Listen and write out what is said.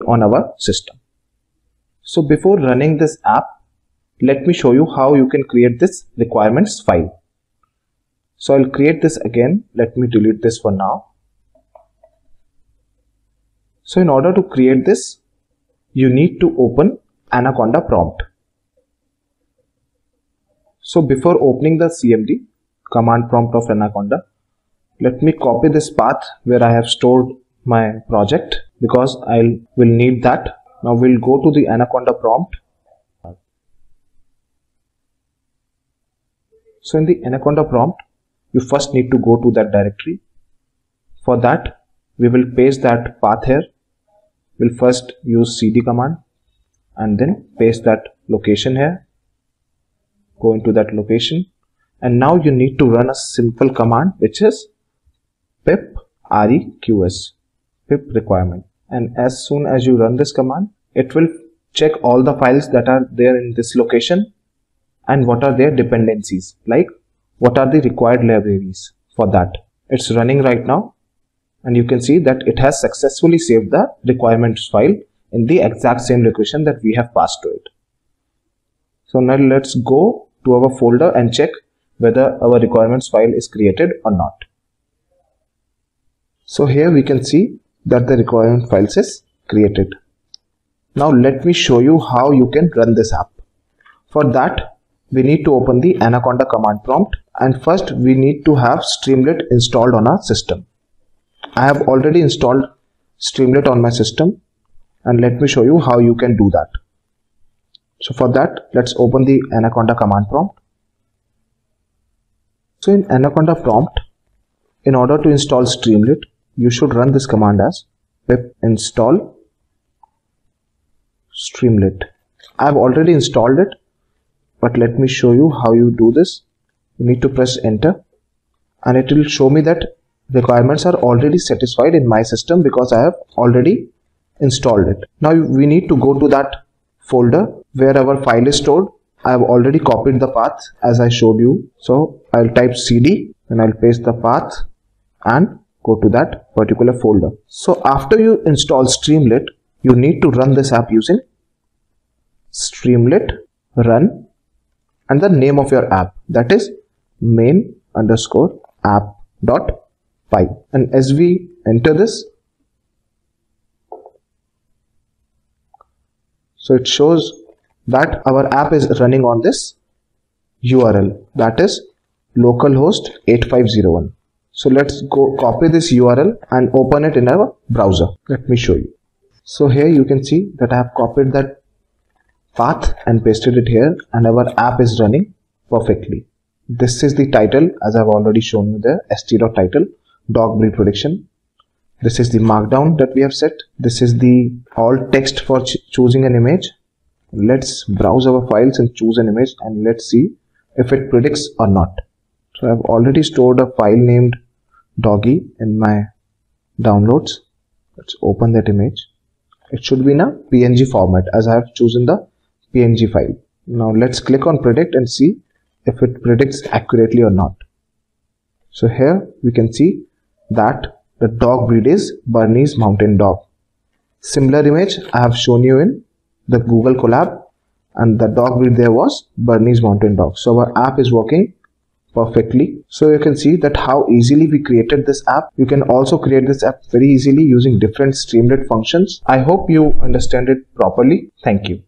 on our system. So before running this app, let me show you how you can create this requirements file. So I'll create this again. Let me delete this for now. So in order to create this, you need to open Anaconda prompt. So before opening the CMD, command prompt of Anaconda, let me copy this path where I have stored my project because I will need that. Now we'll go to the Anaconda prompt. So in the Anaconda prompt, you first need to go to that directory. For that, we will paste that path here. We'll first use cd command and then paste that location here. Go into that location, and now you need to run a simple command which is pip reqs, pip requirement. And as soon as you run this command, it will check all the files that are there in this location and what are their dependencies, like what are the required libraries for that. It's running right now, and you can see that it has successfully saved the requirements file in the exact same location that we have passed to it. So now let's go to our folder and check whether our requirements file is created or not. So here we can see that the requirement files is created. Now let me show you how you can run this app. For that, we need to open the Anaconda command prompt, and first we need to have Streamlit installed on our system. I have already installed Streamlit on my system, and let me show you how you can do that. So for that, let's open the Anaconda command prompt. So in Anaconda prompt, in order to install Streamlit, you should run this command as pip install Streamlit. I have already installed it, but let me show you how you do this. You need to press enter, and it will show me that requirements are already satisfied in my system because I have already installed it. Now we need to go to that folder where our file is stored. I have already copied the path as I showed you. So I'll type cd and I'll paste the path and go to that particular folder. So after you install Streamlit, you need to run this app using Streamlit run and the name of your app, that is main_app.py. And as we enter this, so it shows that our app is running on this URL, that is localhost 8501. So let's go copy this URL and open it in our browser. Let me show you. So here you can see that I have copied that path and pasted it here, and our app is running perfectly. This is the title, as I've already shown you there, st.title, dog breed prediction. This is the markdown that we have set. This is the alt text for choosing an image. Let's browse our files and choose an image, and let's see if it predicts or not. So I've already stored a file named doggy in my downloads. Let's open that image. It should be in a PNG format as I have chosen the PNG file. Now let's click on predict and see if it predicts accurately or not. So here we can see that the dog breed is Bernese Mountain Dog. Similar image I have shown you in the Google Colab, and the dog breed there was Bernese Mountain Dog. So our app is working perfectly. So you can see that how easily we created this app. You can also create this app very easily using different Streamlit functions. I hope you understand it properly. Thank you.